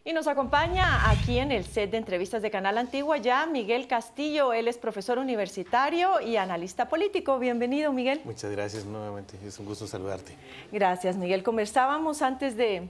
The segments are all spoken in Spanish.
Y nos acompaña aquí en el set de entrevistas de Canal Antigua ya Miguel Castillo. Él es profesor universitario y analista político. Bienvenido, Miguel. Muchas gracias nuevamente. Es un gusto saludarte. Gracias, Miguel. Conversábamos antes de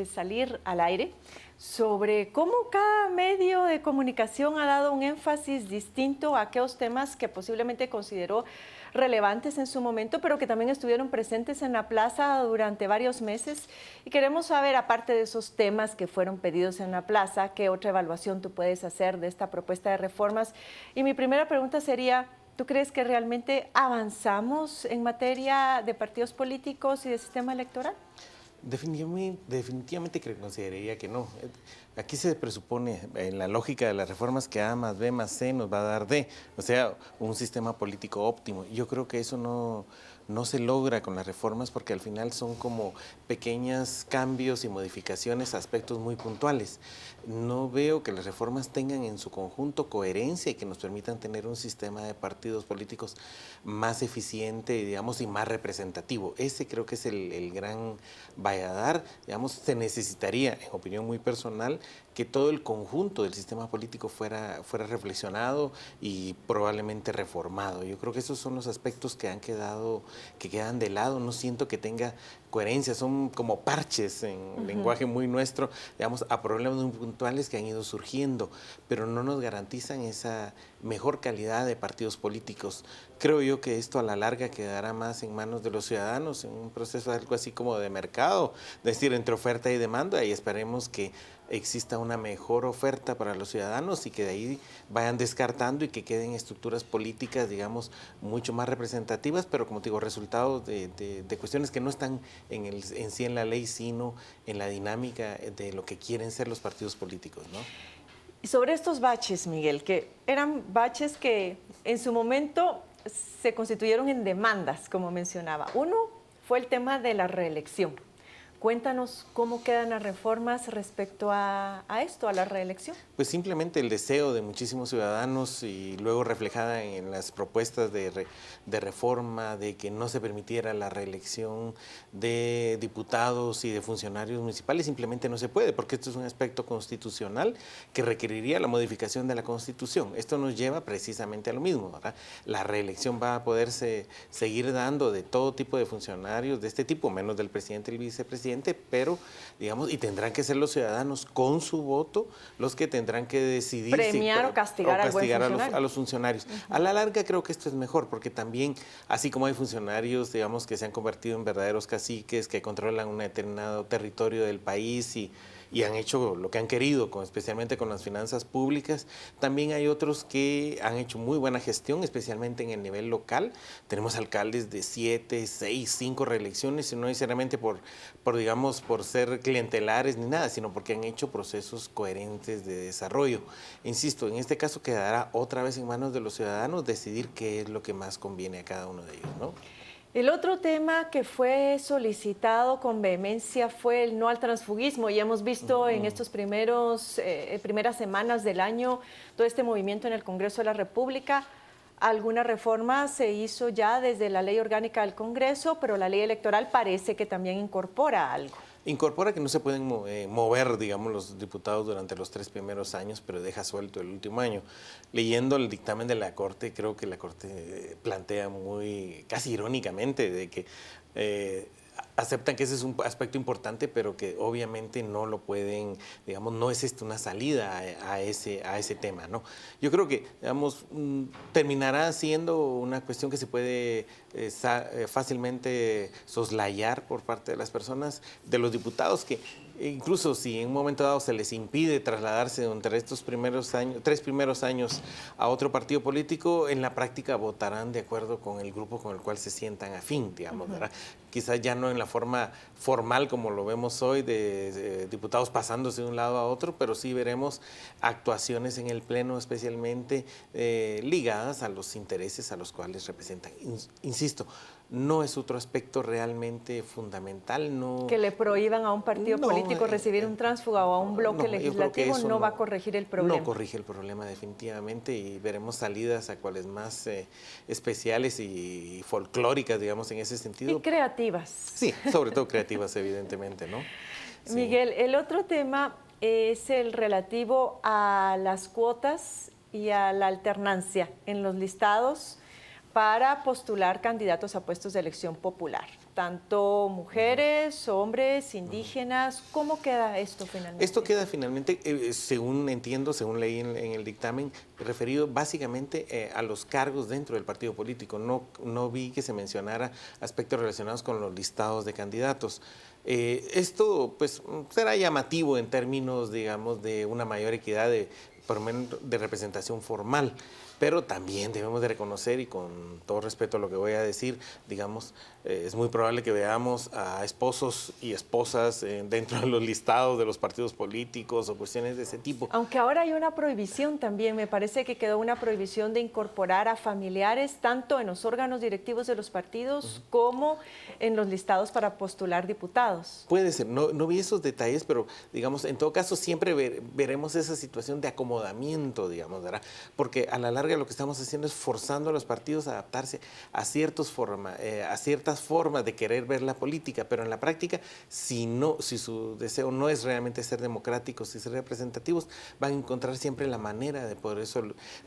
salir al aire sobre cómo cada medio de comunicación ha dado un énfasis distinto a aquellos temas que posiblemente consideró relevantes en su momento, pero que también estuvieron presentes en la plaza durante varios meses. Y queremos saber, aparte de esos temas que fueron pedidos en la plaza, ¿qué otra evaluación tú puedes hacer de esta propuesta de reformas? Y mi primera pregunta sería, ¿tú crees que realmente avanzamos en materia de partidos políticos y de sistema electoral? Definitivamente consideraría que no. Aquí se presupone, en la lógica de las reformas, que A más B más C nos va a dar D, o sea, un sistema político óptimo. Yo creo que eso no se logra con las reformas porque al final son como pequeños cambios y modificaciones a aspectos muy puntuales. No veo que las reformas tengan en su conjunto coherencia y que nos permitan tener un sistema de partidos políticos más eficiente, digamos, y más representativo. Ese creo que es el gran valladar. Digamos, se necesitaría, en opinión muy personal, que todo el conjunto del sistema político fuera reflexionado y probablemente reformado. Yo creo que esos son los aspectos que quedan de lado. No siento que tenga coherencia, son como parches en lenguaje muy nuestro, digamos, a problemas muy puntuales que han ido surgiendo, pero no nos garantizan esa mejor calidad de partidos políticos. Creo yo que esto a la larga quedará más en manos de los ciudadanos, en un proceso algo así como de mercado, es decir, entre oferta y demanda, y esperemos que exista una mejor oferta para los ciudadanos y que de ahí vayan descartando y que queden estructuras políticas, digamos, mucho más representativas, pero como te digo, resultados de cuestiones que no están en sí en la ley, sino en la dinámica de lo que quieren ser los partidos políticos, ¿no? Y sobre estos baches, Miguel, que eran baches que en su momento se constituyeron en demandas, como mencionaba. Uno fue el tema de la reelección. Cuéntanos cómo quedan las reformas respecto a esto, a la reelección. Pues simplemente el deseo de muchísimos ciudadanos y luego reflejada en las propuestas de reforma, de que no se permitiera la reelección de diputados y de funcionarios municipales, simplemente no se puede, porque esto es un aspecto constitucional que requeriría la modificación de la Constitución. Esto nos lleva precisamente a lo mismo, ¿verdad? La reelección va a poderse seguir dando de todo tipo de funcionarios de este tipo, menos del presidente y el vicepresidente, pero, digamos, y tendrán que ser los ciudadanos con su voto los que tendrán que decidir premiar o castigar a los funcionarios. A la larga creo que esto es mejor, porque también, así como hay funcionarios, digamos, que se han convertido en verdaderos caciques, que controlan un determinado territorio del país y han hecho lo que han querido, especialmente con las finanzas públicas. También hay otros que han hecho muy buena gestión, especialmente en el nivel local. Tenemos alcaldes de 7, 6, 5 reelecciones, y no necesariamente por ser clientelares ni nada, sino porque han hecho procesos coherentes de desarrollo. Insisto, en este caso quedará otra vez en manos de los ciudadanos decidir qué es lo que más conviene a cada uno de ellos, ¿no? El otro tema que fue solicitado con vehemencia fue el no al transfugismo, y hemos visto en estos primeras semanas del año todo este movimiento en el Congreso de la República. Alguna reforma se hizo ya desde la ley orgánica del Congreso, pero la ley electoral parece que también incorpora algo. Incorpora que no se pueden mover, digamos, los diputados durante los 3 primeros años, pero deja suelto el último año. Leyendo el dictamen de la Corte, creo que la Corte plantea casi irónicamente, de que aceptan que ese es un aspecto importante, pero que obviamente no lo pueden, digamos, no es una salida a ese tema, ¿no? Yo creo que, digamos, terminará siendo una cuestión que se puede fácilmente soslayar por parte de las personas, de los diputados, que incluso si en un momento dado se les impide trasladarse entre estos 3 primeros años a otro partido político, en la práctica votarán de acuerdo con el grupo con el cual se sientan afín, digamos, ¿verdad? Quizás ya no en la forma formal como lo vemos hoy de diputados pasándose de un lado a otro, pero sí veremos actuaciones en el Pleno especialmente ligadas a los intereses a los cuales representan. Insisto, no es otro aspecto realmente fundamental. No, que le prohíban a un partido político recibir un tránsfuga o a un bloque legislativo no va a corregir el problema. No corrige el problema definitivamente, y veremos salidas a cuales más especiales y folclóricas, digamos, en ese sentido. Y creativas. Sí, sobre todo creativas, evidentemente, ¿no? Sí. Miguel, el otro tema es el relativo a las cuotas y a la alternancia en los listados para postular candidatos a puestos de elección popular. Tanto mujeres, hombres, indígenas, ¿cómo queda esto finalmente? Esto queda finalmente, según entiendo, según leí en el dictamen, referido básicamente a los cargos dentro del partido político. No vi que se mencionara aspectos relacionados con los listados de candidatos. Esto pues será llamativo en términos, digamos, de una mayor equidad por lo menos de representación formal. Pero también debemos de reconocer, y con todo respeto a lo que voy a decir, digamos, es muy probable que veamos a esposos y esposas dentro de los listados de los partidos políticos o cuestiones de ese tipo. Aunque ahora hay una prohibición también, me parece que quedó una prohibición de incorporar a familiares tanto en los órganos directivos de los partidos como en los listados para postular diputados. Puede ser, no vi esos detalles, pero digamos, en todo caso siempre veremos esa situación de acomodamiento, digamos, ¿verdad? Porque a la larga lo que estamos haciendo es forzando a los partidos a adaptarse a ciertas formas de querer ver la política, pero en la práctica, si su deseo no es realmente ser democráticos y ser representativos, van a encontrar siempre la manera de poder,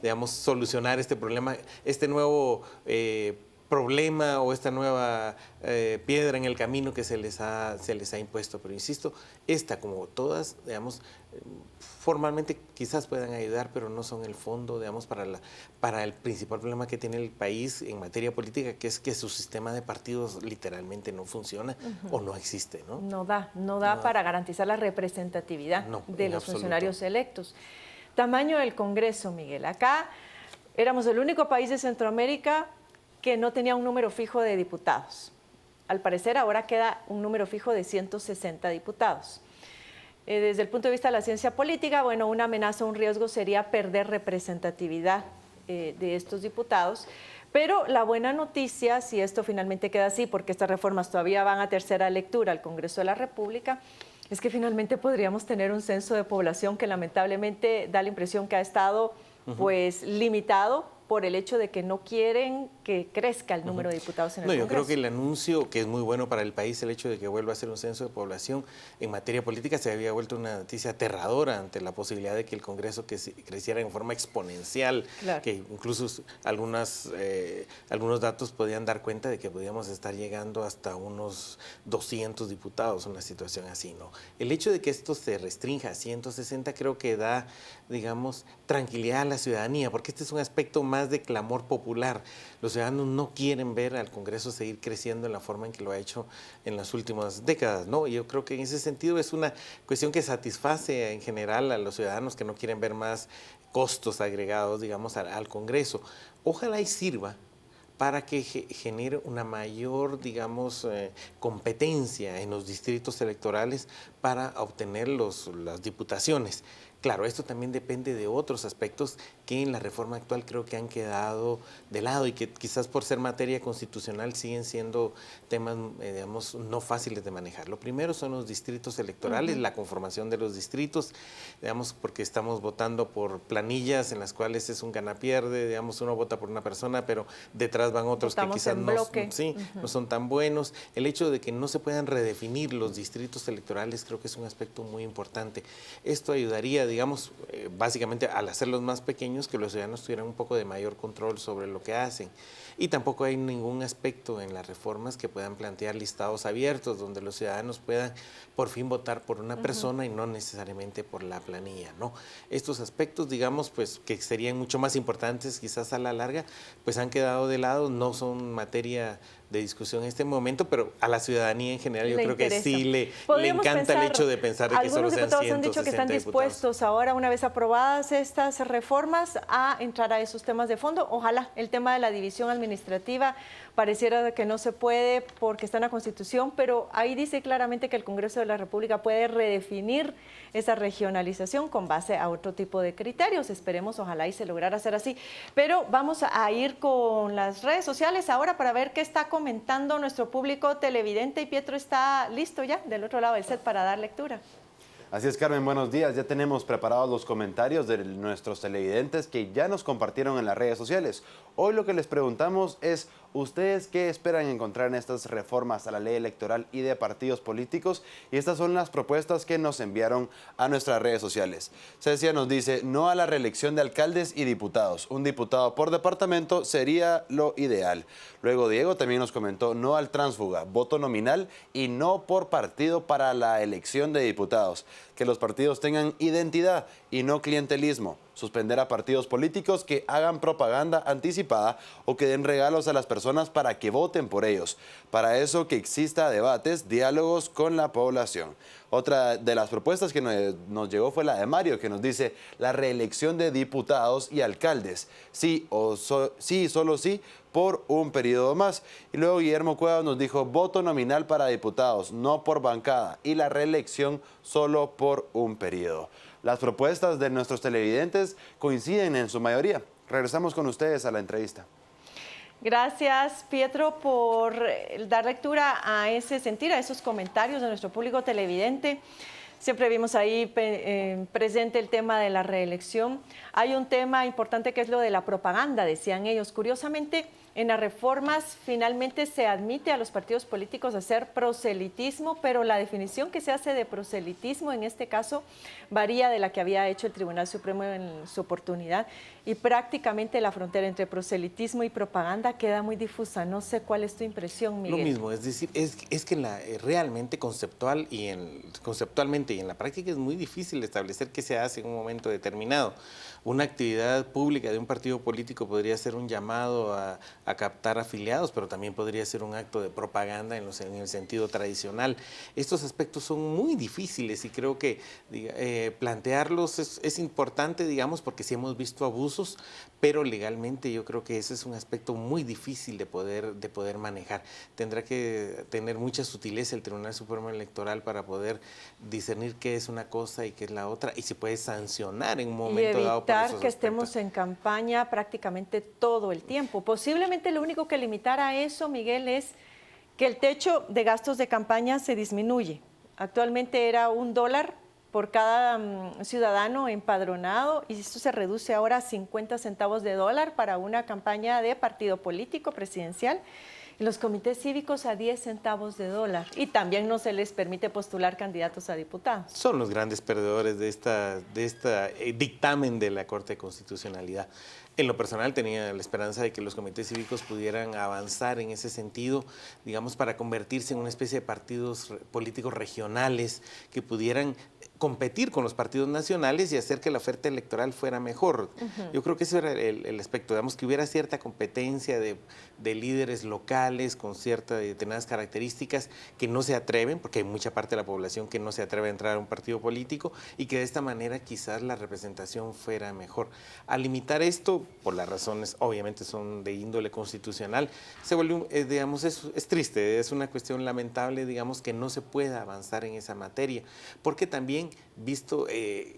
digamos, solucionar este problema, este nuevo problema o esta nueva piedra en el camino que se les ha impuesto. Pero insisto, esta como todas, digamos, formalmente quizás puedan ayudar, pero no son el fondo, digamos, para el principal problema que tiene el país en materia política, que es que su sistema de partidos literalmente no funciona o no existe, ¿no? No da para garantizar la representatividad de los funcionarios electos. Tamaño del Congreso, Miguel. Acá éramos el único país de Centroamérica que no tenía un número fijo de diputados. Al parecer ahora queda un número fijo de 160 diputados. Desde el punto de vista de la ciencia política, bueno, una amenaza, un riesgo sería perder representatividad de estos diputados, pero la buena noticia, si esto finalmente queda así, porque estas reformas todavía van a tercera lectura al Congreso de la República, es que finalmente podríamos tener un censo de población que lamentablemente da la impresión que ha estado pues limitado por el hecho de que no quieren que crezca el número de diputados en el Congreso. Yo creo que el anuncio, que es muy bueno para el país, el hecho de que vuelva a ser un censo de población en materia política, se había vuelto una noticia aterradora ante la posibilidad de que el Congreso creciera en forma exponencial, claro, que incluso algunos datos podían dar cuenta de que podíamos estar llegando hasta unos 200 diputados, una situación así, ¿no? El hecho de que esto se restrinja a 160 creo que da, digamos, tranquilidad a la ciudadanía, porque este es un aspecto más de clamor popular. Los ciudadanos no quieren ver al Congreso seguir creciendo en la forma en que lo ha hecho en las últimas décadas, ¿no? Yo creo que en ese sentido es una cuestión que satisface en general a los ciudadanos que no quieren ver más costos agregados, digamos, al Congreso. Ojalá y sirva para que genere una mayor, digamos, competencia en los distritos electorales para obtener las diputaciones. Claro, esto también depende de otros aspectos que en la reforma actual creo que han quedado de lado y que quizás por ser materia constitucional siguen siendo temas, digamos, no fáciles de manejar. Lo primero son los distritos electorales, la conformación de los distritos, digamos, porque estamos votando por planillas en las cuales es un gana-pierde, digamos, uno vota por una persona, pero detrás van otros que quizás no son tan buenos. El hecho de que no se puedan redefinir los distritos electorales creo que es un aspecto muy importante. Esto ayudaría, digamos, básicamente al hacerlos más pequeños, que los ciudadanos tuvieran un poco de mayor control sobre lo que hacen. Y tampoco hay ningún aspecto en las reformas que puedan plantear listados abiertos, donde los ciudadanos puedan por fin votar por una persona y no necesariamente por la planilla, ¿no? Estos aspectos, digamos, pues que serían mucho más importantes quizás a la larga, pues han quedado de lado, no son materia de discusión en este momento, pero a la ciudadanía en general yo creo que sí le encanta el hecho de pensar de que solo sean 160 diputados han dicho que están dispuestos ahora, una vez aprobadas estas reformas, a entrar a esos temas de fondo. Ojalá el tema de la división administrativa pareciera que no se puede porque está en la Constitución, pero ahí dice claramente que el Congreso de la República puede redefinir esa regionalización con base a otro tipo de criterios. Esperemos, ojalá y se lograra hacer así. Pero vamos a ir con las redes sociales ahora para ver qué está comentando nuestro público televidente, y Pietro está listo ya del otro lado del set para dar lectura. Así es, Carmen, buenos días. Ya tenemos preparados los comentarios de nuestros televidentes que ya nos compartieron en las redes sociales. Hoy lo que les preguntamos es, ¿Ustedes qué esperan encontrar en estas reformas a la ley electoral y de partidos políticos? Y estas son las propuestas que nos enviaron a nuestras redes sociales. Cecia nos dice, no a la reelección de alcaldes y diputados. Un diputado por departamento sería lo ideal. Luego Diego también nos comentó, no al tránsfuga, voto nominal y no por partido para la elección de diputados. Que los partidos tengan identidad y no clientelismo. Suspender a partidos políticos que hagan propaganda anticipada o que den regalos a las personas para que voten por ellos. Para eso que exista debates, diálogos con la población. Otra de las propuestas que nos llegó fue la de Mario, que nos dice la reelección de diputados y alcaldes. Sí, sí, solo sí, por un periodo más. Y luego Guillermo Cuevas nos dijo voto nominal para diputados, no por bancada, y la reelección solo por un periodo. Las propuestas de nuestros televidentes coinciden en su mayoría. Regresamos con ustedes a la entrevista. Gracias, Pietro, por dar lectura a ese sentir, a esos comentarios de nuestro público televidente. Siempre vimos ahí presente el tema de la reelección. Hay un tema importante que es lo de la propaganda, decían ellos. Curiosamente, en las reformas finalmente se admite a los partidos políticos a hacer proselitismo, pero la definición que se hace de proselitismo en este caso varía de la que había hecho el Tribunal Supremo en su oportunidad y prácticamente la frontera entre proselitismo y propaganda queda muy difusa. No sé cuál es tu impresión, Miguel. Lo mismo, es decir, es que realmente conceptualmente y en la práctica es muy difícil establecer qué se hace en un momento determinado. Una actividad pública de un partido político podría ser un llamado a captar afiliados, pero también podría ser un acto de propaganda en el sentido tradicional. Estos aspectos son muy difíciles y creo que plantearlos es importante, digamos, porque sí hemos visto abusos, pero legalmente yo creo que ese es un aspecto muy difícil de poder manejar. Tendrá que tener mucha sutileza el Tribunal Supremo Electoral para poder discernir qué es una cosa y qué es la otra, y se puede sancionar en un momento dado por esos aspectos. Que estemos en campaña prácticamente todo el tiempo. Posiblemente lo único que limitara eso, Miguel, es que el techo de gastos de campaña se disminuye. Actualmente era $1 por cada ciudadano empadronado y esto se reduce ahora a 50 centavos de dólar para una campaña de partido político presidencial y los comités cívicos a 10 centavos de dólar. Y también no se les permite postular candidatos a diputados. Son los grandes perdedores de esta dictamen de la Corte de Constitucionalidad. En lo personal tenía la esperanza de que los comités cívicos pudieran avanzar en ese sentido, digamos, para convertirse en una especie de partidos políticos regionales que pudieran competir con los partidos nacionales y hacer que la oferta electoral fuera mejor. Yo creo que ese era el aspecto, digamos, que hubiera cierta competencia de líderes locales con ciertas determinadas características que no se atreven, porque hay mucha parte de la población que no se atreve a entrar a un partido político y que de esta manera quizás la representación fuera mejor. Al limitar esto, por las razones obviamente son de índole constitucional, se vuelve, digamos, es triste, es una cuestión lamentable, digamos, que no se pueda avanzar en esa materia, porque también visto,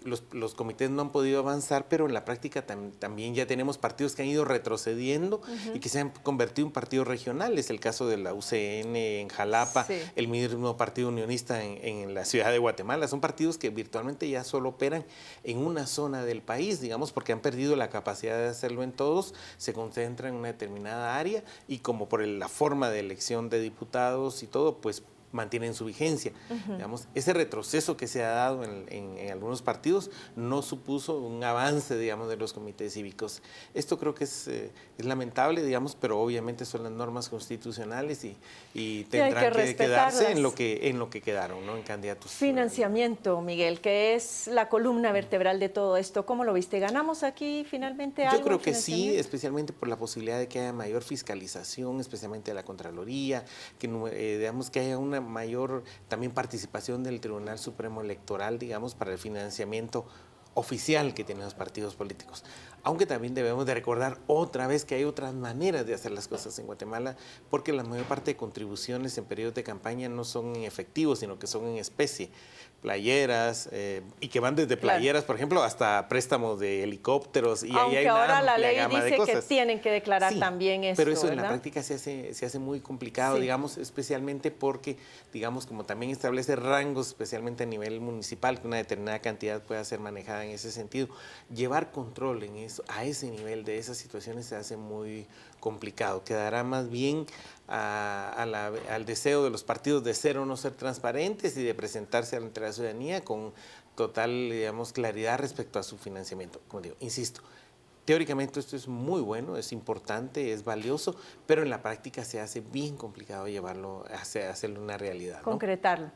los comités no han podido avanzar, pero en la práctica también ya tenemos partidos que han ido retrocediendo y que se han convertido en partidos regionales. El caso de la UCN en Jalapa, sí, el mismo Partido Unionista en la ciudad de Guatemala. Son partidos que virtualmente ya solo operan en una zona del país, digamos, porque han perdido la capacidad de hacerlo en todos, se concentran en una determinada área y como por la forma de elección de diputados y todo, pues mantienen su vigencia. Digamos, ese retroceso que se ha dado en algunos partidos no supuso un avance, digamos, de los comités cívicos. Esto creo que es lamentable, digamos, pero obviamente son las normas constitucionales y tendrán que quedarse en lo que quedaron, ¿no? En candidatos. Financiamiento, Miguel, que es la columna vertebral de todo esto. ¿Cómo lo viste? ¿Ganamos aquí finalmente algo? Yo creo que sí, especialmente por la posibilidad de que haya mayor fiscalización, especialmente de la Contraloría, que digamos que haya una mayor también participación del Tribunal Supremo Electoral, digamos, para el financiamiento oficial que tienen los partidos políticos. Aunque también debemos de recordar otra vez que hay otras maneras de hacer las cosas en Guatemala, porque la mayor parte de contribuciones en periodos de campaña no son en efectivo, sino que son en especie. Playeras, y que van desde playeras, por ejemplo, hasta préstamos de helicópteros. Y aunque ahí hay ahora una la ley gama dice de cosas. Que tienen que declarar también eso, pero eso ¿verdad? En la práctica se hace muy complicado, digamos, especialmente porque, digamos, como también establece rangos, especialmente a nivel municipal, que una determinada cantidad pueda ser manejada preparada en ese sentido. Llevar control en eso, a ese nivel de esas situaciones se hace muy complicado. Quedará más bien al deseo de los partidos de ser o no ser transparentes y de presentarse ante la ciudadanía con total, digamos, claridad respecto a su financiamiento. Como digo, insisto, teóricamente esto es muy bueno, es importante, es valioso, pero en la práctica se hace bien complicado llevarlo, hacerlo una realidad, ¿no? Concretarlo.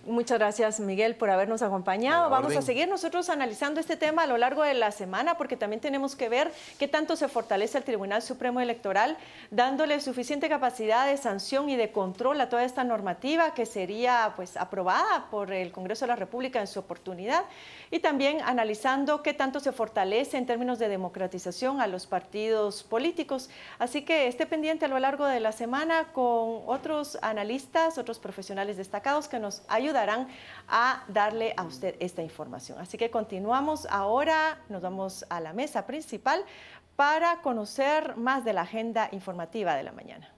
Muchas gracias, Miguel, por habernos acompañado. Vamos a seguir nosotros analizando este tema a lo largo de la semana, porque también tenemos que ver qué tanto se fortalece el Tribunal Supremo Electoral, dándole suficiente capacidad de sanción y de control a toda esta normativa que sería pues aprobada por el Congreso de la República en su oportunidad, y también analizando qué tanto se fortalece en términos de democratización a los partidos políticos. Así que esté pendiente a lo largo de la semana con otros analistas, otros profesionales destacados que nos ayudarán a darle a usted esta información. Así que continuamos ahora, nos vamos a la mesa principal para conocer más de la agenda informativa de la mañana.